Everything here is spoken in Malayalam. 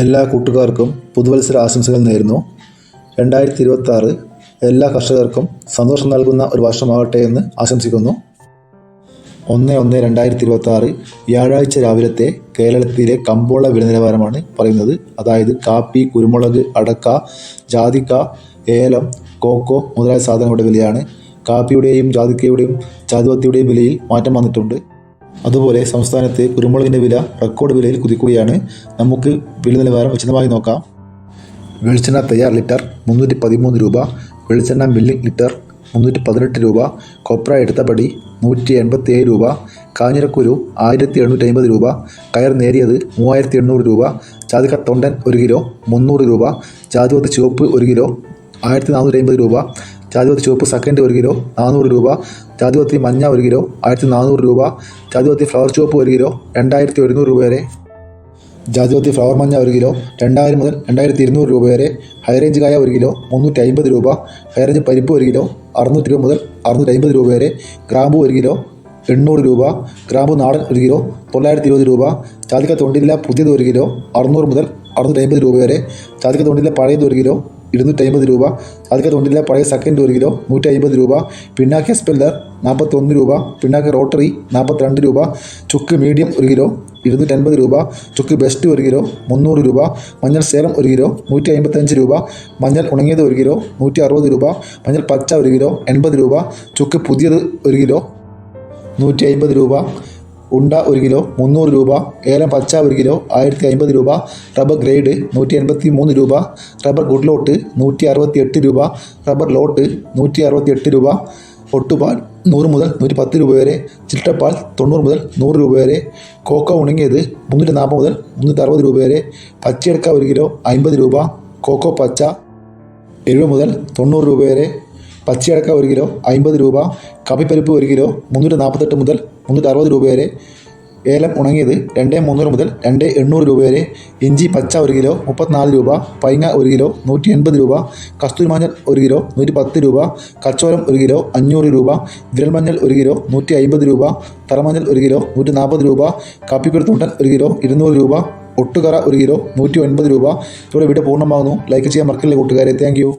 എല്ലാ കൂട്ടുകാർക്കും പുതുവത്സര ആശംസകൾ നേരുന്നു. 2026 എല്ലാ കർഷകർക്കും സന്തോഷം നൽകുന്ന ഒരു വർഷമാകട്ടെ എന്ന് ആശംസിക്കുന്നു. 1/1/2026 വ്യാഴാഴ്ച രാവിലത്തെ കേരളത്തിലെ കമ്പോള വില നിലവാരമാണ് പറയുന്നത്. അതായത് കാപ്പി, കുരുമുളക്, അടക്ക, ജാതിക്ക, ഏലം, കോക്കോ മുതലായ സാധനങ്ങളുടെ വിലയാണ്. കാപ്പിയുടെയും ജാതിക്കയുടെയും ജാതിപത്തിയുടെയും വിലയിൽ മാറ്റം വന്നിട്ടുണ്ട്. അതുപോലെ സംസ്ഥാനത്ത് കുരുമുളകിൻ്റെ വില റെക്കോർഡ് വിലയിൽ കുതിക്കുകയാണ്. നമുക്ക് വില നിലവാരം വിശദമായി നോക്കാം. വെളിച്ചെണ്ണ തയ്യാർ ലിറ്റർ 313 രൂപ, വെളിച്ചെണ്ണ മില്ലിംഗ് ലിറ്റർ 318 രൂപ, കൊപ്ര എടുത്തപടി 187 രൂപ, കാഞ്ഞിരക്കുരു 1750 രൂപ, കയർ നേരിയത് 3800 രൂപ, ജാതിക്ക തൊണ്ടൻ 1 കിലോ 300 രൂപ, ജാതിപത്തി ചുവപ്പ് 1 കിലോ 1450 രൂപ, ജാതിപത്തി ചുവപ്പ് സെക്കൻഡ് 1 കിലോ 400 രൂപ, ജാതിപത്തി മഞ്ഞ 1 കിലോ 1400 രൂപ, ജാതിപത്തി ഫ്ലവർ ചുവപ്പ് 1 കിലോ 2100 രൂപ വരെ, ജാതിപത്തി ഫ്ലവർ മഞ്ഞ 1 കിലോ 2000 മുതൽ 2200 രൂപ വരെ, ഹൈറേഞ്ച് കായ 1 കിലോ 350 രൂപ, ഹൈറേഞ്ച് പരിപ്പ് 1 കിലോ 600 രൂപ മുതൽ 650 രൂപ വരെ, ഗ്രാമ്പു 1 കിലോ 800 രൂപ, ഗ്രാമ്പു നാടൻ 1 കിലോ 920 രൂപ, ജാതിക്ക തൊണ്ടില്ല പുതിയത് 1 കിലോ 600 മുതൽ 650 രൂപ വരെ, ജാതിക്ക തൊണ്ടില്ല പഴയത് 1 കിലോ 250 രൂപ, ജാതിക്ക തൊണ്ടില്ല പഴയ സെക്കൻഡ് 1 കിലോ 150 രൂപ, പിണ്ണാക്ക് എസ്പെല്ലർ 41 രൂപ, പിണ്ണാക്ക് റോട്ടറി 42 രൂപ, ചുക്ക് മീഡിയം 1 കിലോ 250 രൂപ, ചുക്ക് ബെസ്റ്റ് 1 കിലോ 300 രൂപ, മഞ്ഞൾ സേലം 1 കിലോ 155 രൂപ, മഞ്ഞൾ ഉണങ്ങിയത് 1 കിലോ 160 രൂപ, മഞ്ഞൾ പച്ച 1 കിലോ 80 രൂപ, ചുക്ക് പുതിയത് 1 കിലോ 150 രൂപ, ഉണ്ട 1 കിലോ 300 രൂപ, ഏലം പച്ച 1 കിലോ 1050 രൂപ, റബ്ബർ ഗ്രേഡ് 183 രൂപ, റബ്ബർ ഗുഡ് ലോട്ട് 168 രൂപ, റബ്ബർ ലോട്ട് 168 രൂപ, ഒട്ടുപാൽ 100 മുതൽ 110 രൂപ വരെ, ചിട്ടപ്പാൽ 90 മുതൽ 100 രൂപ വരെ, കോക്കോ ഉണങ്ങിയത് 340 മുതൽ 360 രൂപ വരെ, പച്ചയടക്ക 1 കിലോ 50 രൂപ, കോക്കോ പച്ച 70 മുതൽ 90 രൂപ വരെ, പച്ചയടക്ക 1 കിലോ 50 രൂപ, കാപ്പിപ്പരിപ്പ് 1 കിലോ 348 മുതൽ 360 രൂപ വരെ, ഏലം ഉണങ്ങിയത് 2,300 മുതൽ 2,800 രൂപ വരെ, ഇഞ്ചി പച്ച 1 കിലോ 34 രൂപ, പൈങ്ങ 1 കിലോ 180 രൂപ, കസ്തൂരി മഞ്ഞൾ 1 കിലോ 110 രൂപ, കച്ചോലം 1 കിലോ 500 രൂപ, വിരൽ മഞ്ഞൾ 1 കിലോ 150 രൂപ, തറമഞ്ഞൾ 1 കിലോ 140 രൂപ, കാപ്പിക്കുരു തൊണ്ടൻ 1 കിലോ 200 രൂപ, ഒട്ടുകറ 1 കിലോ 190 രൂപ. ഇവിടെ വീഡിയോ പൂർണ്ണമാകുന്നു. ലൈക്ക് ചെയ്യാൻ മറക്കല്ലേ കൂട്ടുകാരെ. Thank you.